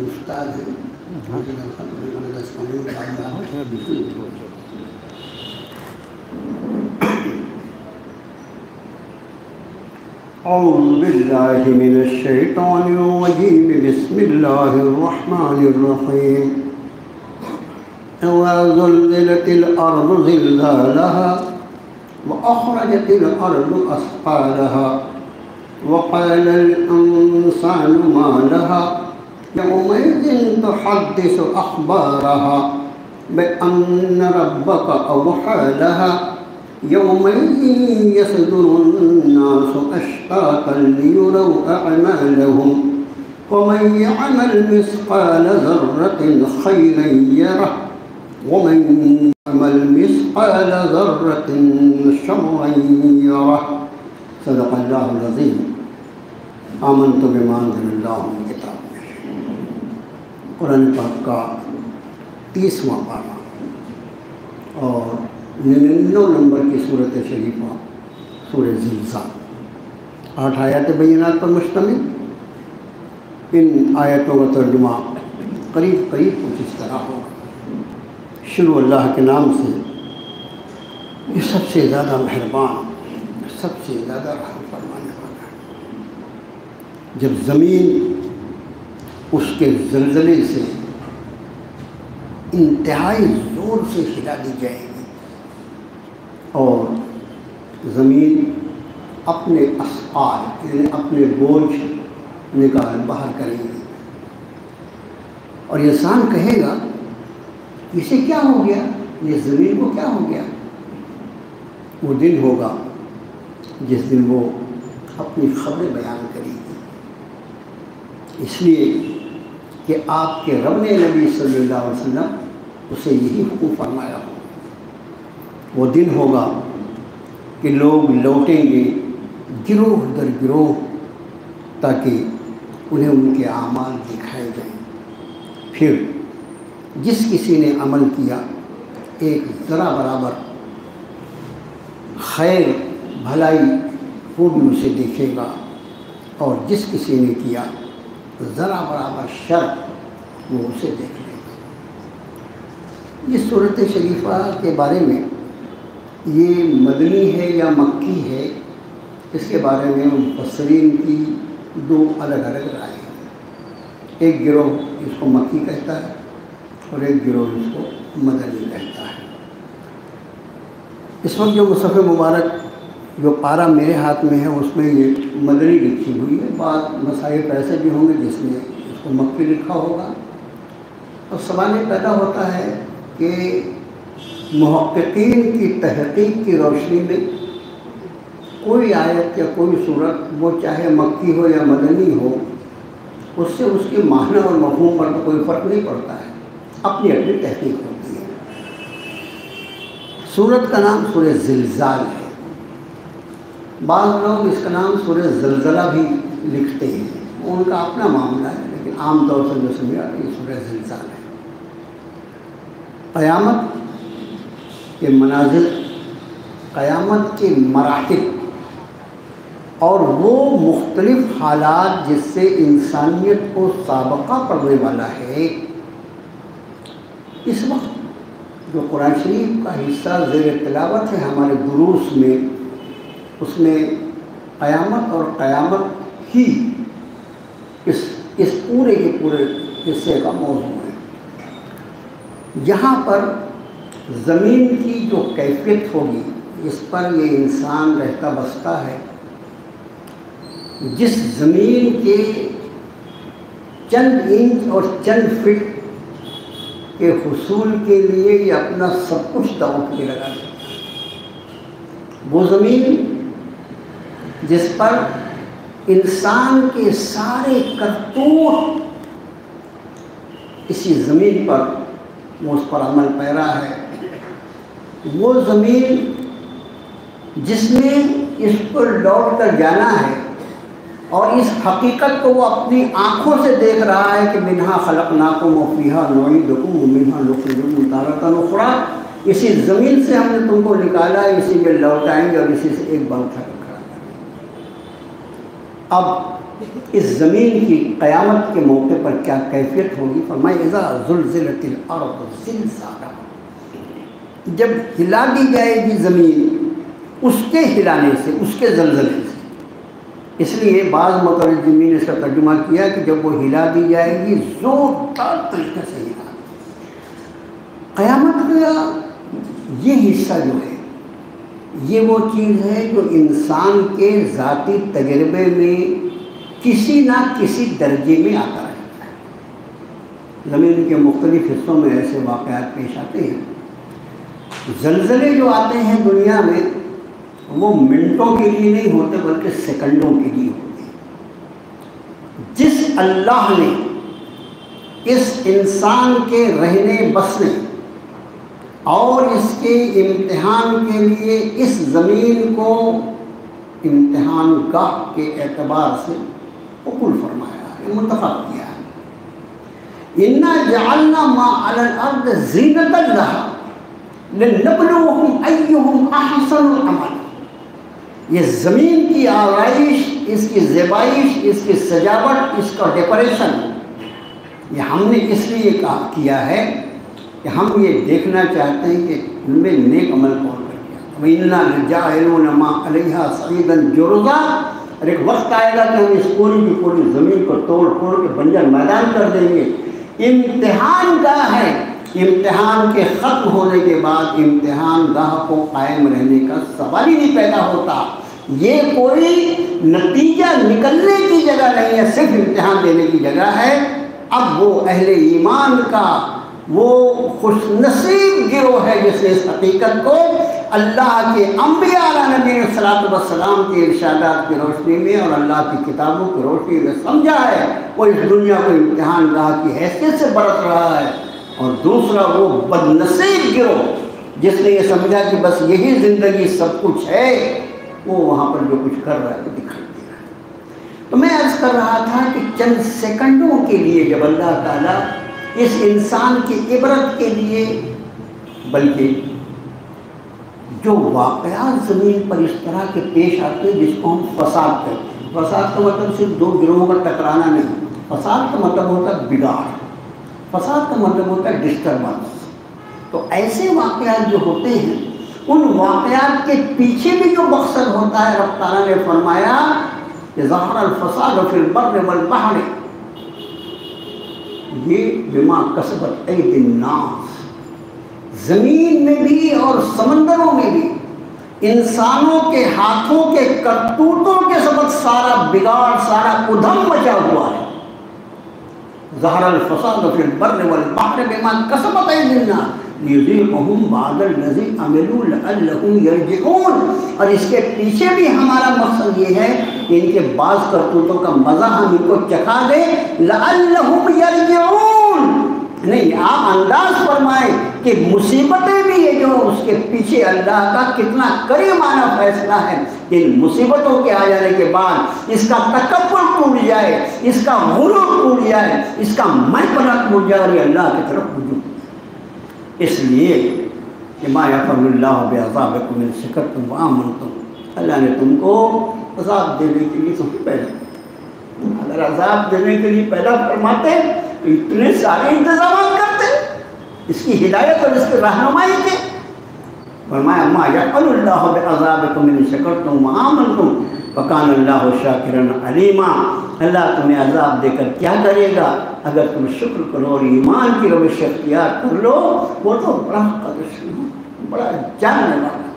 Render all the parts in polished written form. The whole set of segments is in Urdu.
استاد ہیں اعوذ باللہ من الشیطان الرجیم بسم اللہ الرحمن الرحیم اذا زلزلت الارض زلزالها واخرجت الارض اثقالها وقال الانسان ما لها يومئذ تحدث اخبارها بان ربك اوحى لها يومئذ يصدر الناس أشتاتا ليروا أعمالهم ومن يعمل مثقال ذرة خيرا يره ومن يعمل مثقال ذرة شرا يره صدق الله العظيم آمنت بما أنزل الله من كتاب قرآن پاک کا 30واں پارہ اور 99 نمبر کی صورت شریفہ سورہ زلزال 8 آیات بینات پر مشتمل. ان آیتوں کا ترجمہ قریب کچھ اس طرح ہوگا. شروع اللہ کے نام سے، یہ سب سے زیادہ مہربان، سب سے زیادہ رحم فرمانے والا ہے. جب زمین اس کے زلزلے سے انتہائی زور سے ہلا دی جائے گی اور زمین اپنے اثقال یعنی اپنے بوجھ نکال باہر کرے گی اور انسان کہے گا اسے کیا ہو گیا، یہ زمین کو کیا ہو گیا. وہ دن ہوگا جس دن وہ اپنی خبریں بیان کرے گی، اس لیے کہ آپ کے رب نے نبی صلی اللہ علیہ وسلم اسے یہی حکم فرمایا ہو. وہ دن ہوگا کہ لوگ لوٹیں گے گروہ در گروہ تاکہ انہیں ان کے اعمال دکھائے جائیں. پھر جس کسی نے عمل کیا ایک ذرا برابر خیر بھلائی وہ بھی اسے دیکھے گا، اور جس کسی نے کیا ذرا برابر شر وہ اسے دیکھ لے گا. یہ صورت شریفہ کے بارے میں یہ مدنی ہے یا مکی ہے، اس کے بارے میں مفسرین کی دو الگ الگ رائے ہیں. ایک گروہ اس کو مکی کہتا ہے اور ایک گروہ اس کو مدنی کہتا ہے. اس وقت جو مصحف مبارک جو پارہ میرے ہاتھ میں ہے اس میں یہ مدنی لکھی ہوئی ہے. بعض مصاحف ایسے بھی ہوں گے جس میں اس کو مکی لکھا ہوگا. اور سوال یہ پیدا ہوتا ہے کہ محققین کی تحقیق کی روشنی میں کوئی آیت یا کوئی صورت وہ چاہے مکی ہو یا مدنی ہو، اس سے اس کے معنی اور مفہوم پر کوئی فرق نہیں پڑتا ہے، اپنی اپنی تحقیق ہوتی ہے. سورت کا نام سورہ زلزال ہے. بعض لوگ اس کا نام سورہ زلزلہ بھی لکھتے ہیں، ان کا اپنا معاملہ ہے، لیکن عام طور سے جو سمجھا یہ سورہ زلزال ہے. قیامت کے مناظر، قیامت کے مراحل اور وہ مختلف حالات جس سے انسانیت کو سابقہ پڑنے والا ہے. اس وقت جو قرآن شریف کا حصہ زیر تلاوت ہے ہمارے دروس میں، اس میں قیامت اور قیامت ہی اس پورے کے پورے حصے کا موضوع ہے. یہاں پر زمین کی جو کیفیت ہوگی اس پر یہ انسان رہتا بستا ہے. جس زمین کے چند انچ اور چند فٹ کے حصول کے لیے یہ اپنا سب کچھ داؤں پہ لگا دیتا ہے. وہ زمین جس پر انسان کے سارے کرتوت اسی زمین پر وہ اس پر عمل پیرا ہے. وہ زمین جس میں اس پر لوٹ کر جانا ہے اور اس حقیقت کو وہ اپنی آنکھوں سے دیکھ رہا ہے کہ منہا خلقناکم وفیہا نعیدکم ومنہا نخرجکم تارۃ اخری، اسی زمین سے ہم نے تم کو نکالا، اسی میں لوٹائیں گے اور اسی سے ایک بار اٹھا کر کھڑا کریں گے۔ اب اس زمین کی قیامت کے موقع پر کیا کیفیت ہوگی؟ فرمایا اذا زلزلت الارض زلزالہا، جب ہلا دی جائے گی زمین اس کے ہلانے سے، اس کے زلزلے سے۔ اس لیے بعض مترجمین نے اس کا ترجمہ کیا کہ جب وہ ہلا دی جائے گی زوردار طریقے سے ہلا دی۔ قیامت کا یہ حصہ جو ہے یہ وہ چیز ہے جو انسان کے ذاتی تجربے میں کسی نہ کسی درجے میں آتا رہتا ہے۔ زمین کے مختلف حصوں میں ایسے واقعات پیش آتے ہیں۔ زلزلے جو آتے ہیں دنیا میں وہ منٹوں کے لیے نہیں ہوتے بلکہ سیکنڈوں کے لیے ہوتے ہیں۔ جس اللہ نے اس انسان کے رہنے بسنے اور اس کے امتحان کے لیے اس زمین کو امتحان گاہ کے اعتبار سے قبول فرمایا ہے، منتخب کیا ہے۔ اِنَّا جَعَلْنَا مَا عَلَى الْأَرْضِ زِينَةً لَهَا لِنَبْلُوَهُمْ أَيُّهُمْ أَحْسَنُ عَمَلًا۔ یہ زمین کی آرائش، اس کی زیبائش، اس کی سجاوٹ، اس کا ڈیکوریشن، یہ ہم نے اس لیے کیا ہے کہ ہم یہ دیکھنا چاہتے ہیں کہ ان میں نیک عمل کون کر گیا۔ وَإِنَّا لَجَاعِلُونَ مَا عَلَيْهَا صَعِيدًا جُرُزًا، اور ایک وقت آئے گا کہ ہم اس پوری کی پوری زمین کو توڑ پھوڑ کے بنجر میدان کر دیں گے۔ امتحان گاہ ہے، امتحان کے ختم ہونے کے بعد امتحان گاہ کو قائم رہنے کا سوال ہی نہیں پیدا ہوتا۔ یہ کوئی نتیجہ نکلنے کی جگہ نہیں ہے، صرف امتحان دینے کی جگہ ہے۔ اب وہ اہل ایمان کا وہ خوش نصیب گروہ ہے جس نے اس حقیقت کو اللہ کے انبیاء علیہ نبی صلی اللہ علیہ وسلم کے ارشادات کی روشنی میں اور اللہ کی کتابوں کی روشنی میں سمجھا ہے، وہ اس دنیا کو امتحان گاہ کی حیثیت سے برت رہا ہے۔ اور دوسرا وہ بد نصیب گروہ جس نے یہ سمجھا کہ بس یہی زندگی سب کچھ ہے، وہ وہاں پر جو کچھ کر رہا ہے وہ دکھائی دے رہا ہے۔ تو میں عرض کر رہا تھا کہ چند سیکنڈوں کے لیے جب اللہ تعالیٰ اس انسان کی عبرت کے لیے، بلکہ جو واقعات زمین پر اس طرح کے پیش آتے ہیں جس کو ہم فساد کہتے ہیں، فساد کا مطلب صرف دو گروہوں کا ٹکرانا نہیں، فساد کا مطلب ہوتا ہے بگاڑ، فساد کا مطلب ہوتا ہے ڈسٹربنس۔ تو ایسے واقعات جو ہوتے ہیں ان واقعات کے پیچھے بھی جو مقصد ہوتا ہے، رب تعالیٰ نے فرمایا کہ ظہر الفساد فی البر والبحر، یہ بما کسبت ایدی الناس، زمین میں بھی اور سمندروں میں بھی انسانوں کے ہاتھوں کے کرتوتوں کے سبب سارا بگاڑ، سارا ادھم مچا ہوا ہے۔ ظہر الفساد فی البر والبحر بما کسبت ایدی الناس لیذیقہم بعض الذی عملوا لعلہم یرجعون، اور اس کے پیچھے بھی ہمارا مقصد یہ ہے کہ ان کے بعض کرتوتوں کا مزہ ہم ان کو چکھا دیں، لعلہم یرجعون۔ نہیں، آپ انداز فرمائیں کہ مصیبتیں بھی یہ جو اس کے پیچھے اللہ کا کتنا کریمانہ فیصلہ ہے کہ ان مصیبتوں کے آ جانے کے بعد اس کا تکبر ٹوٹ جائے، اس کا غرور ٹوٹ جائے، اس کا میں پناہ ٹوٹ جائے اور یہ اللہ کی طرف رجوع۔ اس لیے کہ ما یفعل اللہ بعذابکم ان شکرتم وآمنتم، اللہ نے تم کو عذاب دینے کے لیے تمہیں پیدا کیا۔ اگر عذاب دینے کے لیے پیدا فرماتے تو اتنے سارے انتظامات کرتے، اس کی ہدایت اور اس کی رہنمائی کے۔ فرمایا ما یفعل اللہ بعذابکم ان شکرتم وآمنتم وکان اللہ شاکرا علیما، اللہ تمہیں عذاب دے کر کیا کرے گا اگر تم شکر کرو اور ایمان کی روش اختیار کر لو، وہ تو بڑا قدر بڑا جاننے والا۔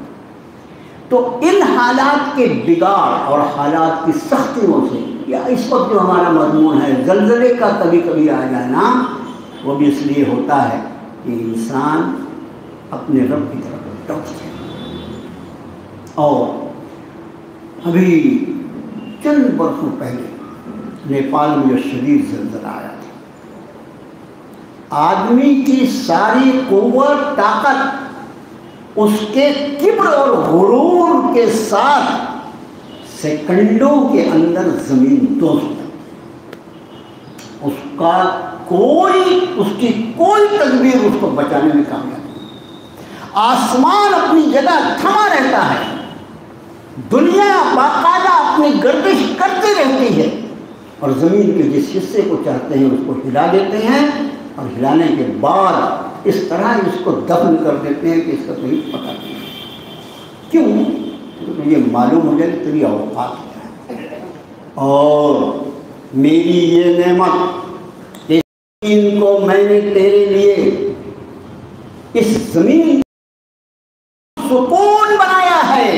تو ان حالات کے بگاڑ اور حالات کی سختیوں سے، یا اس وقت جو ہمارا مضمون ہے زلزلے کا کبھی کبھی آ جانا، وہ بھی اس لیے ہوتا ہے کہ انسان اپنے رب کی طرف لوٹ جائے۔ اور ابھی چند برسوں پہلے نیپال میں جو شدید زلزلہ آیا تھا، آدمی کی ساری قوت طاقت اس کے کبر اور غرور کے ساتھ سیکنڈوں کے اندر زمین دوست، اس کی کوئی تدبیر اس کو بچانے میں کامیاب نہیں۔ آسمان اپنی جگہ تھما رہتا ہے، دنیا باقاعدہ اپنی گردش کرتی رہتی ہے، اور زمین کے جس حصے کو چاہتے ہیں اس کو ہلا دیتے ہیں، اور ہلانے کے بعد اس طرح اس کو دفن کر دیتے ہیں کہ اس کا کوئی پتہ نہیں۔ کیوں؟ کیونکہ یہ معلوم ہو جائے کہ تیری اوقات کیا ہے، اور میری یہ نعمت کہ زمین کو میں نے تیرے لیے اس زمین سکون بنایا ہے،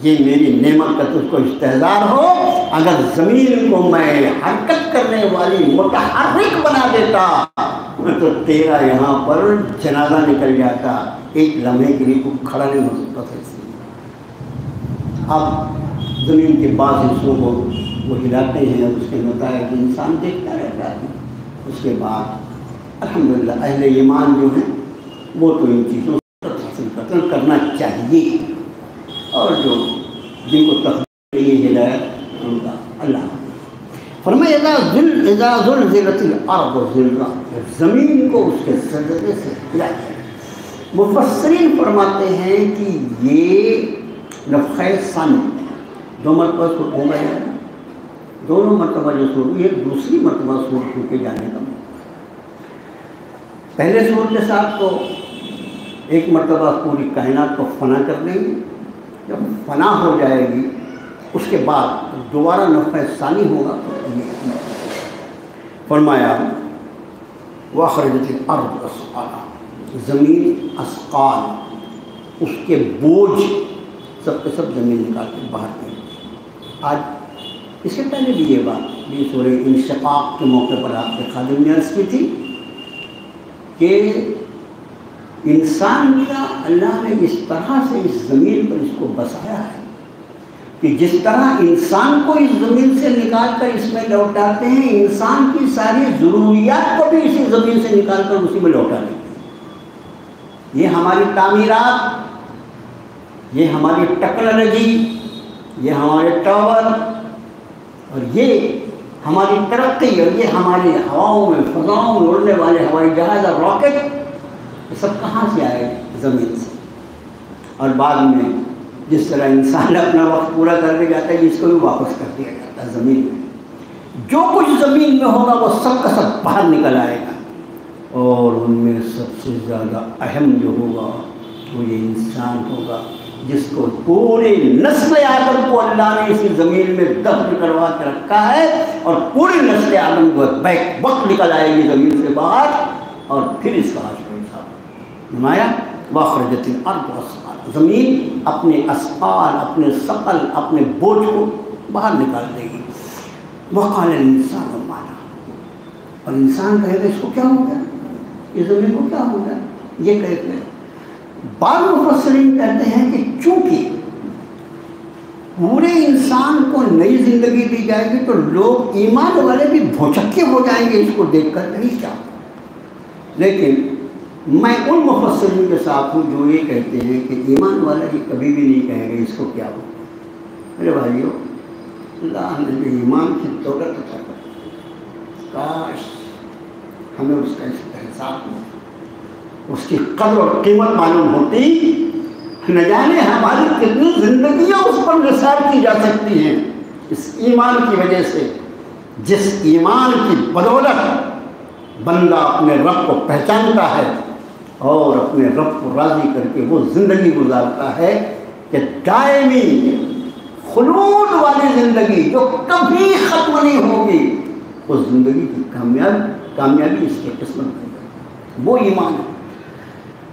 یہ میری نعمت کا تجھ کو استحضار ہو۔ اگر زمین کو میں حرکت کرنے والی متحرک بنا دیتا تو تیرا یہاں پر جنازہ نکل جاتا، ایک لمحے کے لیے کوئی کھڑا نہیں ہو سکتا تھا۔ اب زمین کے بعض حصوں کو وہ ہلاتے ہیں اور اس کے نتائج انسان دیکھتا رہتا ہے۔ اس کے بعد الحمدللہ اہل ایمان جو ہیں وہ تو ان چیزوں کو حاصل کرتے ہیں، کرنا چاہیے، اور جو جن کو تخلیق یہ ہدایت ان کا اللہ فرمائے اذا زلزلت الارض زلزالها، زمین کو اس کے زلزلے سے ہلا دیا۔ مفسرین فرماتے ہیں کہ یہ نفخہ ثانی دو مرتبہ سور ہو گیا ہے، دونوں مرتبہ جو سور ہوئی ہے، دوسری مرتبہ سور ہو کے جانے کا پہلے سور کے ساتھ تو ایک مرتبہ پوری کائنات کو فنا کر دیں گے، جب فنا ہو جائے گی اس کے بعد دوبارہ نفخہ ثانی ہوگا تو فرمایا وَأَخْرَجَتِ الْأَرْضُ أَثْقَالَهَا، زمین اثقال اس کے بوجھ سب کے سب زمین نکال کے باہر گئی۔ آج اس سے پہلے بھی یہ بات یہ سورہ انشقاق کے موقع پر آپ کے خادم نے عرض کی تھی کہ انسان کا اللہ نے اس طرح سے اس زمین پر اس کو بسایا ہے کہ جس طرح انسان کو اس زمین سے نکال کر اس میں لوٹاتے ہیں، انسان کی ساری ضروریات کو بھی اسی زمین سے نکال کر اسی میں لوٹا دیتے ہیں۔ یہ ہماری تعمیرات، یہ ہماری ٹیکنالوجی، یہ ہمارے ٹاور، اور یہ ہماری ترقی، اور یہ ہماری ہواؤں میں فضاؤں میں اڑنے والے ہوائی جہاز اور راکٹ، یہ سب کہاں سے آئے؟ زمین سے۔ اور بعد میں جس طرح انسان اپنا وقت پورا کر کے جاتا ہے، اس کو بھی واپس کر دیا جاتا ہے زمین میں۔ جو کچھ زمین میں ہوگا وہ سب کا سب باہر نکل آئے گا، اور ان میں سب سے زیادہ اہم جو ہوگا وہ یہ انسان ہوگا، جس کو پورے نسل آدم کو اللہ نے اسی زمین میں دفن کروا کے رکھا ہے، اور پوری نسل آدم کو بیک وقت نکل آئے گی زمین سے باہر، اور پھر اس کا حشر حساب نمایا۔ وَأَخْرَجَتِ الْأَرْضُ أَثْقَالَهَا، زمین اپنے اثقال، اپنے ثقل، اپنے بوجھ کو باہر نکال دے گی۔ وَقَالَ الْإِنسَانُ مَا لَهَا، اور انسان کہے گا اس کو کیا ہو گیا، یہ زمین کو کیا ہو گیا، یہ کہتے ہیں۔ بعض مفسرین کہتے ہیں کہ چونکہ پورے انسان کو نئی زندگی دی جائے گی تو لوگ ایمان والے بھی بھوچکے ہو جائیں گے اس کو دیکھ کر، نہیں کیا۔ لیکن میں ان مفسرین کے ساتھ ہوں جو یہ کہتے ہیں کہ ایمان والا یہ کبھی بھی نہیں کہے گا اس کو کیا ہو۔ میرے بھائیو، اللہ نے جو ایمان کی دولت عطا کر، کاش ہمیں اس کا احساس ہو، اس کی قدر اور قیمت معلوم ہوتی، نہ جانے ہماری کتنی زندگیاں اس پر نثار کی جا سکتی ہیں اس ایمان کی وجہ سے، جس ایمان کی بدولت بندہ اپنے رب کو پہچانتا ہے اور اپنے رب کو راضی کر کے وہ زندگی گزارتا ہے کہ دائمی خلود والی زندگی جو کبھی ختم نہیں ہوگی، اس زندگی کی کامیابی اس کی قسمت ہے۔ وہ ایمان ہے۔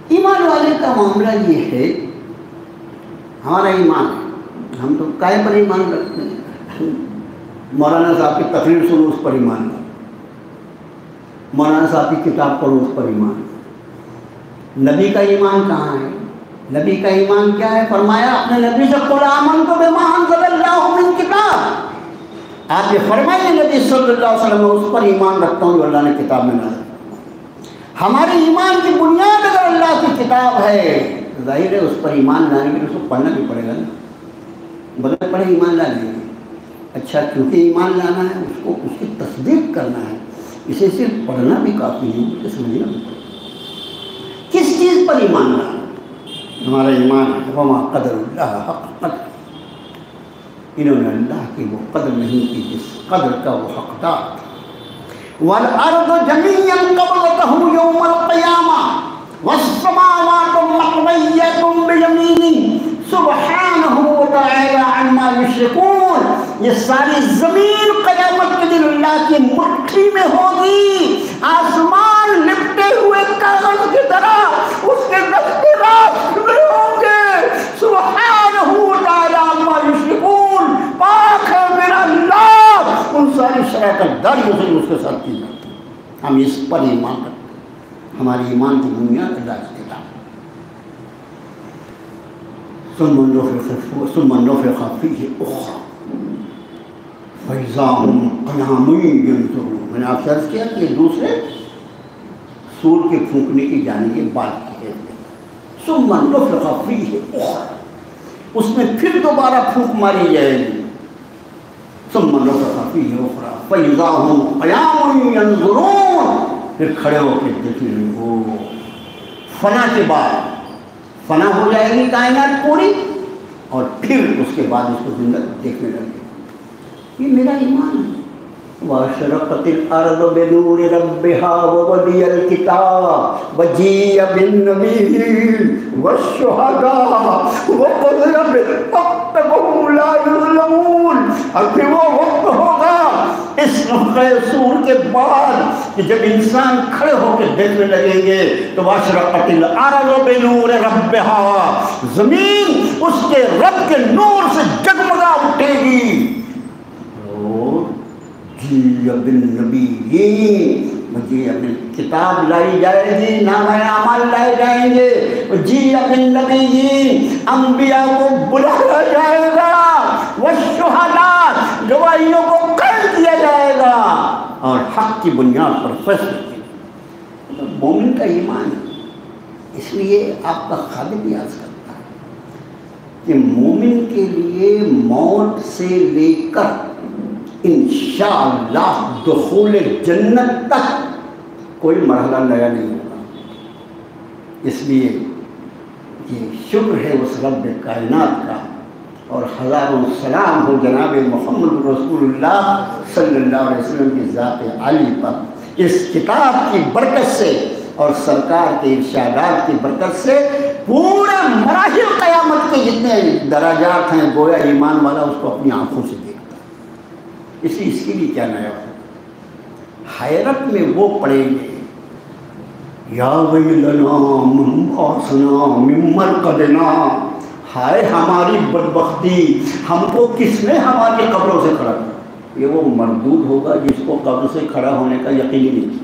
ایمان والے کا معاملہ یہ ہے، ہمارا ایمان ہے، ہم تو کائے پر ایمان رکھتے ہیں؟ مولانا صاحب کی تقریر سنو اس پر ایمان ہے، مولانا صاحب کی کتاب پڑھو اس پر ایمان ہے۔ نبی کا ایمان کہاں ہے؟ نبی کا ایمان کیا ہے؟ فرمایا اپنے نبی سے قُلْ آمَنْتُ بِمَا أَنزَلَ اللَّهُ مِنْ کتاب، آپ یہ فرمائیے نبی صلی اللہ علیہ وسلم اس پر ایمان رکھتا ہوں جو اللہ نے کتاب میں نازل کیا۔ ہمارے ایمان کی بنیاد اگر اللہ کی کتاب ہے، ظاہر ہے اس پر ایمان لانے کے لیے اس کو پڑھنا بھی پڑے گا نا، بغیر پڑھے ایمان لا لیں گے۔ اچھا، کیونکہ ایمان لانا ہے اس کو اس کی تصدیق کرنا ہے، اسے صرف پڑھنا بھی کافی نہیں، اسے سمجھنا بھی پڑے گا۔ کس چیز پر ایمان لانا؟ ہمارا ایمان ہے وما قدر اللہ حق قدر، انہوں نے اللہ کی وہ قدر نہیں کی جس قدر کا وہ حقدار تھا۔ والارض جميعا قبضته يوم القيامة والسماوات مطويات بيمينه سبحانه وتعالى عما يشركون۔ یہ ساری زمین قیامت کے دن اللہ کی مٹھی میں ہوگی، آسمان لپٹے ہوئے کاغذ کی طرح اس کے دست راست میں ہوں گے۔ سبحانہ وتعالی عما یشرکون، پاک ہے میرا اللہ ان ساری شراکت داریوں سے اس کے ساتھ کی جاتی ہے۔ ہم اس پر ایمان کرتے ہیں، ہماری ایمان کی بنیاد اللہ کی کتاب۔ ثم نفخ فیہ اخری فإذا هم قیام ینظرون۔ میں نے آپ سے عرض کیا کہ دوسرے سور کے پھونکنے کی جانے کے بعد کی ہے۔ ثم نفخ فیہ اخری، اس میں پھر دوبارہ پھونک ماری جائے گی۔ ثم نفخ فیہ اخری فإذا هم قیام ینظرون، پھر کھڑے ہو کے دیکھیں وہ فنا کے بعد فنا ہو جائے گی کائنات پوری، اور پھر اس کے بعد اس کو زندہ دیکھنے لگے۔ یہ میرا ایمان ہے۔ وَأَشْرَقَتِ الْأَرْضُ بِنُورِ رَبِّهَا وَوُضِعَ الْكِتَابُ وَجِيءَ بِالنَّبِيِّينَ وَالشُّهَدَاءِ وَقُضِيَ بِالْحَقِّ وَهُمْ لَا يُظْلَمُونَ۔ اب پھر وہ وقت ہوگا اس نفخہ صور کے بعد کہ جب انسان کھڑے ہو کے دیکھنے لگیں گے تو وَأَشْرَقَتِ الْأَرْضُ بِنُورِ رَبِّهَا، زمین اس کے رب کے نور سے جگمگا اٹھے گی۔ جی بالنبیین، مجھے اپنی کتاب لائی جائے گی، نامہ اعمال لائے جائیں گے۔ جی بالنبیین، انبیاء کو بلایا جائے گا، والشہداء، گواہیوں کو قائم کیا جائے گا، اور حق کی بنیاد پر فیصلہ کیا۔ تو مومن کا ایمان ہے۔ اس لیے آپ کا خادم یاد کرتا ہے کہ مومن کے لیے موت سے لے کر انشاءاللہ دخول جنت تک کوئی مرحلہ نیا نہیں ہوگا۔ اس لیے یہ شکر ہے اس رب کائنات کا، اور ہزاروں سلام ہو جناب محمد رسول اللہ صلی اللہ علیہ وسلم کی ذات عالی پر، اس کتاب کی برکت سے اور سرکار کے ارشادات کی برکت سے پورے مراحل قیامت کے جتنے درجات ہیں گویا ایمان والا اس کو اپنی آنکھوں سے دیکھتا ہے۔ اس کے لیے کیا نیا ہو، حیرت میں وہ پڑیں گے یا ویلنا من بعثنا من مرقدنا، ہائے ہماری بدبختی، ہم کو کس نے ہماری قبروں سے کھڑا کیا۔ یہ وہ مردود ہوگا جس کو قبر سے کھڑا ہونے کا یقین ہی نہیں۔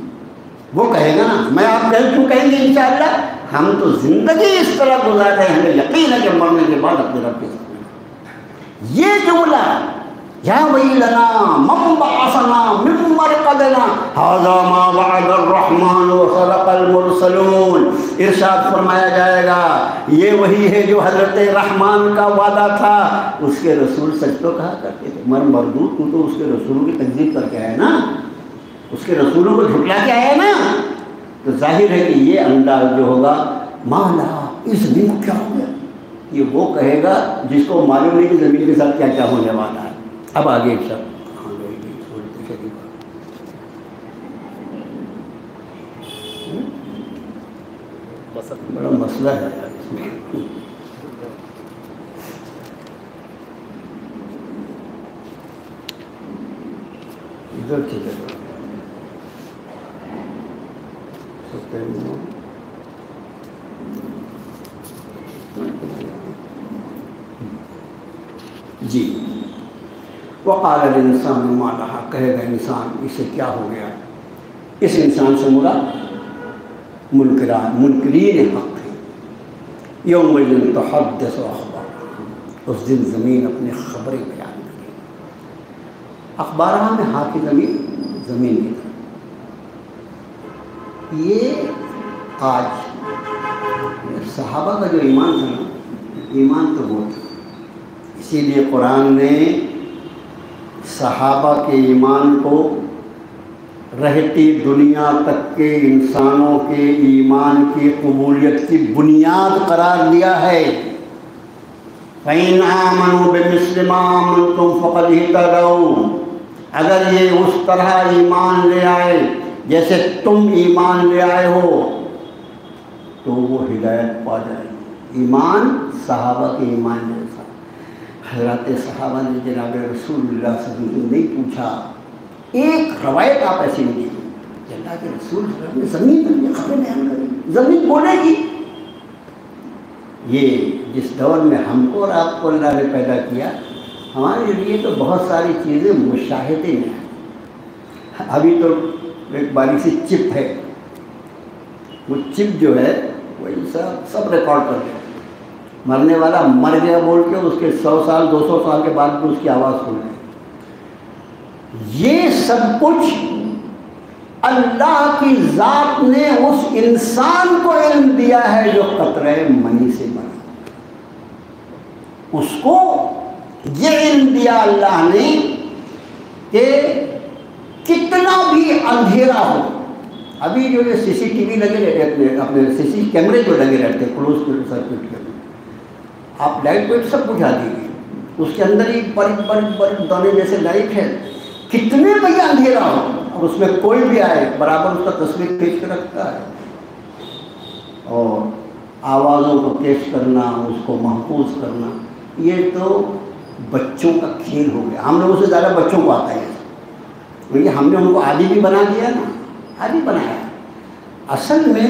وہ کہے گا نا، میں آپ کیوں کہیں گے انشاءاللہ، ہم تو زندگی اس طرح گزار رہے ہیں، ہمیں یقین ہے کہ مرنے کے بعد اپنے رب کے ساتھ۔ یہ جملہ یا ویلنا من بعثنا من مرقدنا ھذا ما وعد الرحمن وصدق المرسلون، ارشاد فرمایا جائے گا یہ وہی ہے جو حضرت رحمان کا وعدہ تھا، اس کے رسول سچ تو کہا کرتے تھے۔ مردود تو اس کے رسولوں کی تکذیب کر کے آیا نا، اس کے رسولوں کو جھٹلا کے آیا نا، تو ظاہر ہے کہ یہ انداز جو ہوگا مالا اس دن کیا ہو گیا، یہ وہ کہے گا جس کو معلوم نہیں کہ زمین کے ساتھ کیا کیا ہونے والا ہے۔ اب آگے ایک شب بڑا مسئلہ ہے یار اس میں۔ ادھر چلے گا جی۔ وقال الانسان ما لها، کہے گا انسان اسے کیا ہو گیا۔ اس انسان سے مراد منکرین حق ہے۔ یوم تحدث اخبارها، اس دن زمین اپنی خبریں بیان کرے گی۔ اخبارها میں ہاتھ کی زمین کی طرف۔ یہ آج صحابہ کا جو ایمان تھا نا، ایمان تو وہ تھا، اسی لیے قرآن نے صحابہ کے ایمان کو رہتی دنیا تک کے انسانوں کے ایمان کی قبولیت کی بنیاد قرار دیا ہے۔ فَإِنْ آمَنُوا بِمِثْلِ مَا آمَنْتُمْ فَقَدْ اهْتَدَوْا، اگر یہ اس طرح ایمان لے آئے جیسے تم ایمان لے آئے ہو تو وہ ہدایت پا جائے گی۔ ایمان صحابہ کے ایمان جیسا۔ حضرات صحابہ نے جناب رسول اللہ صلی اللہ علیہ وسلم نہیں پوچھا، ایک روایت آپ ایسی نہیں کہ اللہ کے رسول صلی اللہ علیہ وسلم زمین پر خبریں بیان کریں، زمین بولے گی۔ یہ جس دور میں ہم کو اور آپ کو اللہ نے پیدا کیا، ہمارے لیے تو بہت ساری چیزیں مشاہدے میں ہیں۔ ابھی تو ایک باری سی چپ ہے، وہ چپ جو ہے وہی سب ریکارڈ کر دیا، مرنے والا مر گیا بول کے اس کے 100 سال 200 سال کے بعد بھی اس کی آواز سن رہے۔ یہ سب کچھ اللہ کی ذات نے اس انسان کو علم دیا ہے جو قطرہ منی سے بنا، اس کو یہ علم دیا اللہ نے کہ کتنا بھی اندھیرا ہو۔ ابھی جو یہ سی سی ٹی وی لگے رہتے ہیں، اپنے سی سی کیمرے جو لگے رہتے ہیں کلوز سرکٹ کے، آپ لائٹ وائٹ سب بجھا دیجیے، اس کے اندر ہی بڑی دانے جیسے لائٹ ہے، کتنے بھی اندھیرا ہو اور اس میں کوئی بھی آئے برابر اس کا تصویر کھینچ کے رکھتا ہے، اور آوازوں کو کیچ کرنا، اس کو محفوظ کرنا، یہ تو بچوں کا کھیل ہو گیا۔ ہم لوگوں سے زیادہ بچوں کو آتا ہے، کیونکہ ہم نے ان کو عادی بھی بنا دیا نا، عادی بنایا۔ اصل میں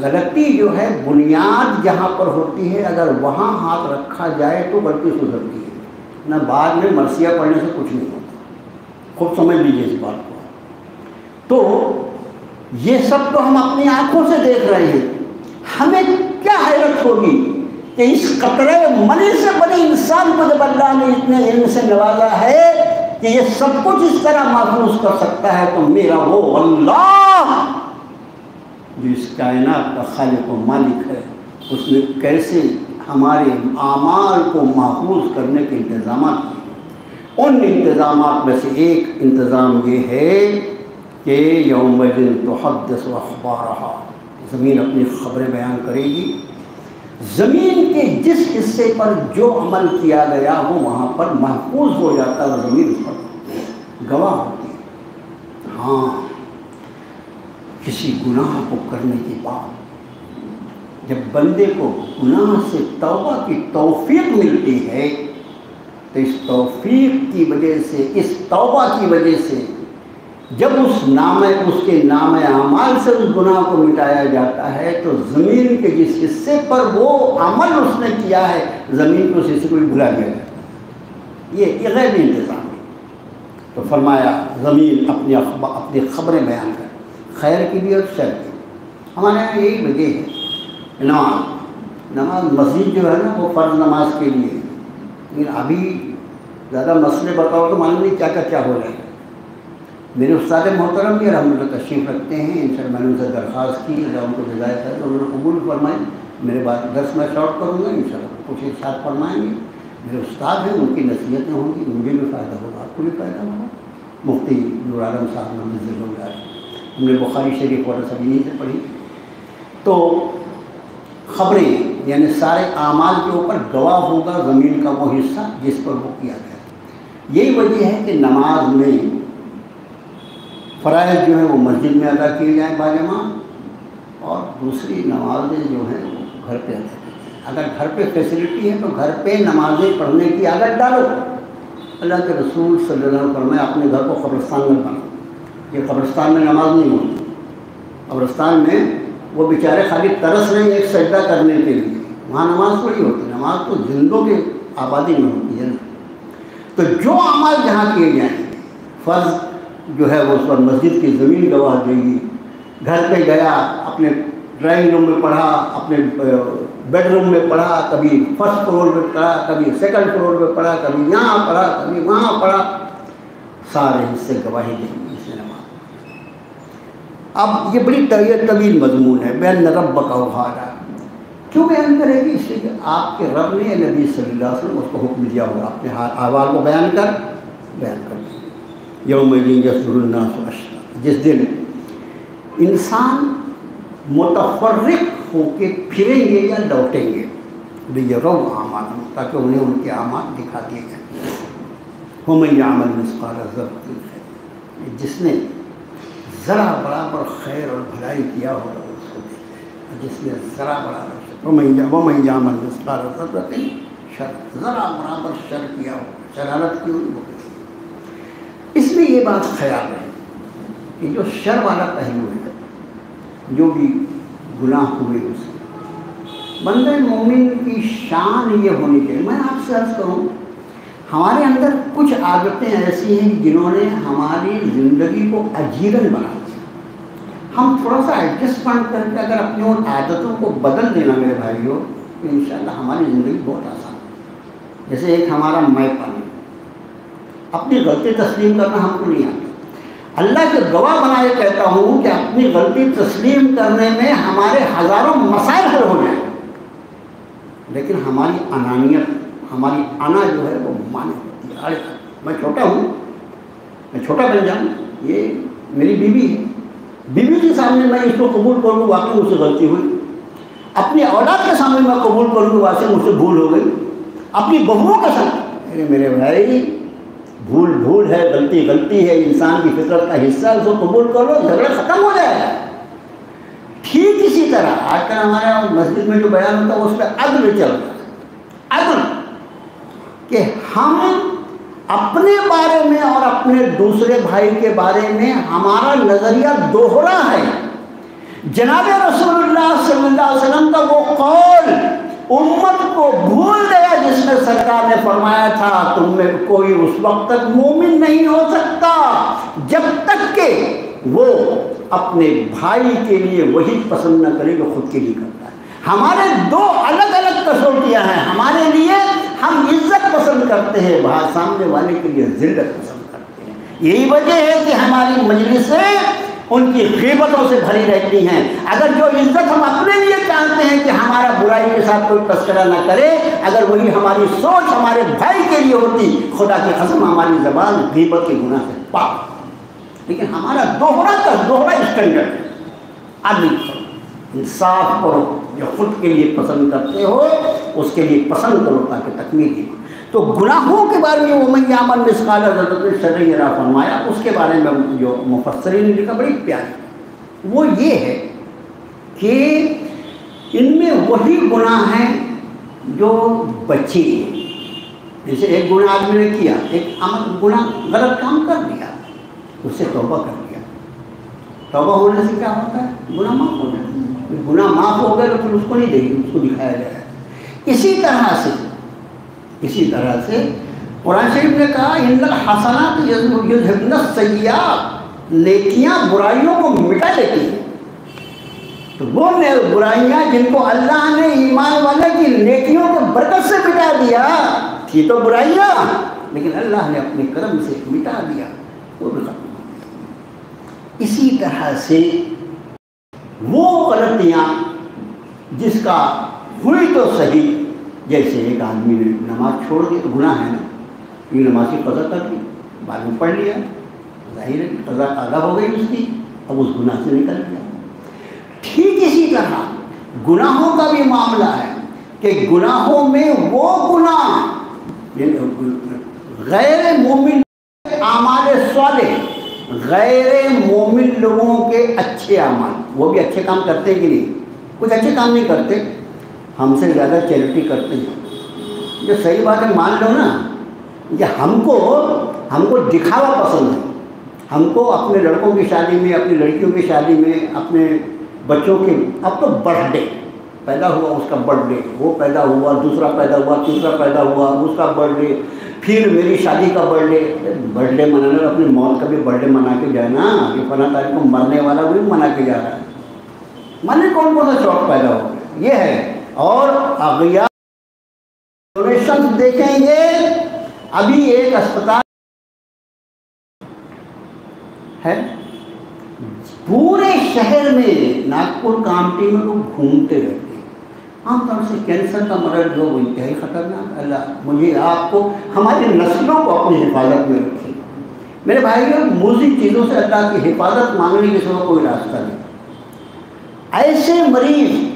غلطی جو ہے بنیاد جہاں پر ہوتی ہے، اگر وہاں ہاتھ رکھا جائے تو غلطی سدھرتی ہے، نہ بعد میں مرثیہ پڑھنے سے کچھ نہیں ہوتا۔ خود سمجھ لیجیے اس بات کو۔ تو یہ سب تو ہم اپنی آنکھوں سے دیکھ رہے ہیں، ہمیں کیا حیرت ہوگی کہ اس قطرے منی سے بنے انسان کو جب اللہ نے اتنے علم سے نوازا ہے کہ یہ سب کچھ اس طرح محفوظ کر سکتا ہے، تو میرا وہ اللہ جو اس کائنات کا خالق و مالک ہے، اس نے کیسے ہمارے اعمال کو محفوظ کرنے کے انتظامات کیے۔ ان انتظامات میں سے ایک انتظام یہ ہے کہ یومئذ تحدث اخبارہا، زمین اپنی خبریں بیان کرے گی۔ زمین کے جس حصے پر جو عمل کیا گیا وہ وہاں پر محفوظ ہو جاتا ہے، زمین اس پر گواہ ہوتی ہے۔ ہاں، کسی گناہ کو کرنے کے بعد جب بندے کو گناہ سے توبہ کی توفیق ملتی ہے تو اس توفیق کی وجہ سے، اس توبہ کی وجہ سے جب اس کے نام اعمال سے اس گناہ کو مٹایا جاتا ہے تو زمین کے جس حصے پر وہ عمل اس نے کیا ہے، زمین کو اس حصے کو بھی بھلا دیا جاتا ہے۔ یہ غیبی انتظام ہے۔ تو فرمایا زمین اپنی خبریں بیان کر، خیر کی بھی اور شر کی۔ ہمارے یہاں یہی وجہ ہے، نماز مسجد جو ہے نا وہ فرض نماز کے لیے، لیکن ابھی زیادہ مسئلے بتاؤ تو معلوم نہیں کیا ہو رہا ہے۔ میرے استاد محترم بھی الحمدللہ تشریف رکھتے ہیں، انشاءاللہ میں نے ان سے درخواست کی، اللہ ان کو جزائے خیر، تو انہوں نے قبول فرمائی۔ میرے بعد درس میں شارٹ کروں گا، انشاءاللہ کچھ ارشاد فرمائیں گے۔ میرے استاد ہیں، ان کی نصیحتیں ہوں گی، مجھے بھی فائدہ ہوگا، آپ کو بھی فائدہ ہوگا۔ مفتی نور عالم صاحب نے ہم نے بخاری شریف اور سب یہیں سے پڑھی۔ تو خبریں یعنی سارے اعمال کے اوپر گواہ ہوگا زمین کا وہ حصہ جس پر وہ کیا گیا۔ یہی وجہ ہے کہ نماز میں فرائض جو ہیں وہ مسجد میں ادا کیے جائیں باجماعت، اور دوسری نمازیں جو ہیں وہ گھر پہ ادا کی جائیں۔ اگر گھر پہ فیسلٹی ہے تو گھر پہ نمازیں پڑھنے کی عادت ڈالو۔ اللہ کے رسول صلی اللہ علیہ وسلم فرمایا اپنے گھر کو قبرستان میں بناؤ۔ یہ قبرستان میں نماز نہیں ہوتی، قبرستان میں وہ بیچارے خالی ترس رہے ہیں ایک سجدہ کرنے کے لیے، وہاں نماز تھوڑی ہوتی، نماز تو زندوں کی آبادی میں ہوتی ہے نا۔ تو جو اعمال جہاں کیے جائیں فرض جو ہے وہ اس پر مسجد کی زمین گواہ دے گی۔ گھر پہ گیا، اپنے ڈرائنگ روم میں پڑھا، اپنے بیڈ روم میں پڑھا، کبھی فرسٹ فلور میں پڑھا، کبھی سیکنڈ فلور میں پڑھا، کبھی یہاں پڑھا، کبھی وہاں پڑھا، سارے حصے گواہی دیں گے اس نماز۔ اب یہ بڑی طویل مضمون ہے، بین ربک اوحانا، کیوں بیان کرے گی؟ اس لیے کہ آپ کے رب نے نبی صلی اللہ علیہ وسلم اس کو حکم دیا ہوگا اپنے احوال کو بیان کر دیں۔ یوم یصدر الناس اشتاتا، جس دن انسان متفرق ہو کے پھریں گے یا لوٹیں گے، لیروا اعمالهم، تاکہ انہیں ان کے اعمال دکھا دیے جائیں۔ ومن یعمل مثقال ذرۃ خیر، جس نے ذرا برابر خیر اور بھلائی کیا ہوگا اس کو دیکھیں، جس نے ذرا برابر، ومن یعمل مثقال ذرۃ شر، ذرا برابر شر کیا ہوگا، شرارت کی ہوئی ہوگی۔ اس میں یہ بات خیال رہے کہ جو شر والا پہلو ہے، جو بھی گناہ ہوئے اس میں بندہ مومن کی شان یہ ہونی چاہیے۔ میں آپ سے عرض کروں، ہمارے اندر کچھ عادتیں ایسی ہیں جنہوں نے ہماری زندگی کو اجیرن بنا دیا۔ ہم تھوڑا سا ایڈجسٹمنٹ کر کے اگر اپنی ان عادتوں کو بدل دینا میرے بھائیوں، تو انشاءاللہ ہماری زندگی بہت آسان ہے۔ جیسے ایک ہمارا میں پانی، اپنی غلطی تسلیم کرنا ہم کو نہیں آتا۔ اللہ کے گواہ بنا یہ کہتا ہوں کہ اپنی غلطی تسلیم کرنے میں ہمارے ہزاروں مسائل حل ہو جائیں، لیکن ہماری انانیت، ہماری انا جو ہے وہ مانے ہوتی ہے۔ میں چھوٹا ہوں، میں چھوٹا بن جاؤں، یہ میری بیوی ہے، بیوی کے سامنے میں اس کو قبول کروں واقعی مجھ سے غلطی ہوئی، اپنی اولاد کے سامنے میں قبول کروں واقعی مجھ سے بھول ہو گئی، اپنی بہوؤں کے سامنے، میرے بھائی بھول بھول ہے، غلطی غلطی ہے، انسان کی فطرت کا حصہ ہے، اس کو قبول کر لو، جھگڑا ختم ہو جائے گا۔ ٹھیک اسی طرح آج کل ہمارے مسجد میں جو بیان ہوتا ہے اس پہ عدل چل رہا ہے، عدل، کہ ہم اپنے بارے میں اور اپنے دوسرے بھائی کے بارے میں ہمارا نظریہ دوہرا ہے۔ جناب رسول اللہ صلی اللہ علیہ وسلم کا وہ قول امت کو بھول گیا جس میں سرکار نے فرمایا تھا تم میں کوئی اس وقت تک مومن نہیں ہو سکتا جب تک کہ وہ اپنے بھائی کے لیے وہی پسند نہ کرے جو خود کے لیے کرتا ہے۔ ہمارے دو الگ الگ کسوٹیاں ہیں، ہمارے لیے ہم عزت پسند کرتے ہیں، سامنے والے کے لیے ذلت پسند کرتے ہیں۔ یہی وجہ ہے کہ ہماری مجلسیں ان کی غیبتوں سے بھری رہتی ہیں۔ اگر جو عزت ہم اپنے لیے چاہتے ہیں کہ ہمارا برائی کے ساتھ کوئی تذکرہ نہ کرے، اگر وہی ہماری سوچ ہمارے بھائی کے لیے ہوتی، خدا کی قسم ہماری زبان غیبت کے گناہ سے پاک۔ لیکن ہمارا دوہرا اسٹینڈرڈ ہے۔ عدل کرو، انصاف کرو، جو خود کے لیے پسند کرتے ہو اس کے لیے پسند کرو تاکہ تکمیل ہو۔ تو گناہوں کے بارے میں ومن یعمل مثقال ذرۃ شرا یرہ فرمایا، اس کے بارے میں جو مفسرین نے لکھا بڑی پیاری، وہ یہ ہے کہ ان میں وہی گناہ ہیں جو بچے، جیسے ایک گناہ آدمی نے کیا، ایک گناہ غلط کام کر دیا، اس سے توبہ کر دیا، توبہ ہونے سے کیا ہوتا ہے؟ گناہ معاف ہو جاتا ہے۔ گناہ معاف ہو گئے تو پھر اس کو نہیں دے گی، اس کو دکھایا جائے گا۔ اسی طرح سے قرآن شریف نے کہا ان الحسنات یذہبن السیئات، نیکیاں برائیوں کو مٹا دیتی ہیں۔ تو وہ برائیاں جن کو اللہ نے ایمان والے کی نیکیوں کے برکت سے مٹا دیا تھی تو برائیاں، لیکن اللہ نے اپنے کرم سے مٹا دیا، وہ بھی ختم ہو گئی۔ اسی طرح سے وہ غلطیاں جس کا ہوئی تو صحیح، جیسے ایک آدمی نے نماز چھوڑ دی تو گناہ ہے نا، یہ نماز کی قضا کر دی، بعد میں پڑھ لیا، ظاہر ہے کہ قضا ادا ہو گئی اس کی، اب اس گناہ سے نکل گیا۔ ٹھیک اسی طرح گناہوں کا بھی معاملہ ہے کہ گناہوں میں وہ گناہ غیر مومن اعمال صالح، غیر مومن لوگوں کے اچھے اعمال، وہ بھی اچھے کام کرتے ہیں کہ نہیں؟ کچھ اچھے کام نہیں کرتے، ہم سے زیادہ چیریٹی کرتے ہیں، جو صحیح بات ہے مان لو نا، یہ ہم کو دکھاوا پسند ہے۔ ہم کو اپنے لڑکوں کی شادی میں، اپنی لڑکیوں کی شادی میں، اپنے بچوں کے، اب تو برتھ ڈے پیدا ہوا اس کا برتھ ڈے، وہ پیدا ہوا، دوسرا پیدا ہوا، تیسرا پیدا ہوا، اس کا برتھ ڈے، پھر میری شادی کا برتھ ڈے۔ برتھ ڈے منانا، اپنی موت کا بھی برتھ ڈے منا کے جانا، کہ فلاں تاریخ کو مرنے والا بھی منا کے جا رہا ہے، من کون کون سا شوق پیدا ہو گیا، یہ ہے۔ اور اغیار ڈونیشن دیکھیں گے، ابھی ایک اسپتال ہے پورے شہر میں، ناگپور کامٹی میں لوگ گھومتے رہتے ہیں، عام طور سے کینسر کا مرض جو انتہائی خطرناک، اللہ مجھے آپ کو ہماری نسلوں کو اپنی حفاظت میں رکھے۔ میرے بھائیوں موذی چیزوں سے اللہ کی حفاظت مانگنے کے سوا کوئی راستہ نہیں۔ ایسے مریض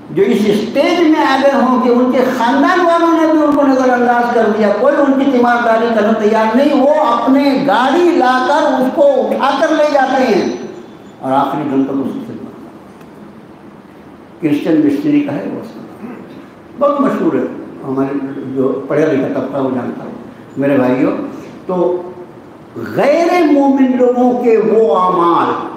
جو اس اسٹیج میں آ گئے ہوں کہ ان کے خاندان والوں نے بھی ان کو نظر انداز کر دیا، کوئی ان کی تیمارداری کرنا تیار نہیں، وہ اپنے گاڑی لا کر اس کو اٹھا کر لے جاتے ہیں اور آخری دم تک اس کی خدمت۔ کرسچن مشنری کا ہے وہ بہت مشہور ہے، ہمارے جو پڑھا لکھا طبقہ وہ جانتا ہوں۔ میرے بھائیوں، تو غیر مومن لوگوں کے وہ اعمال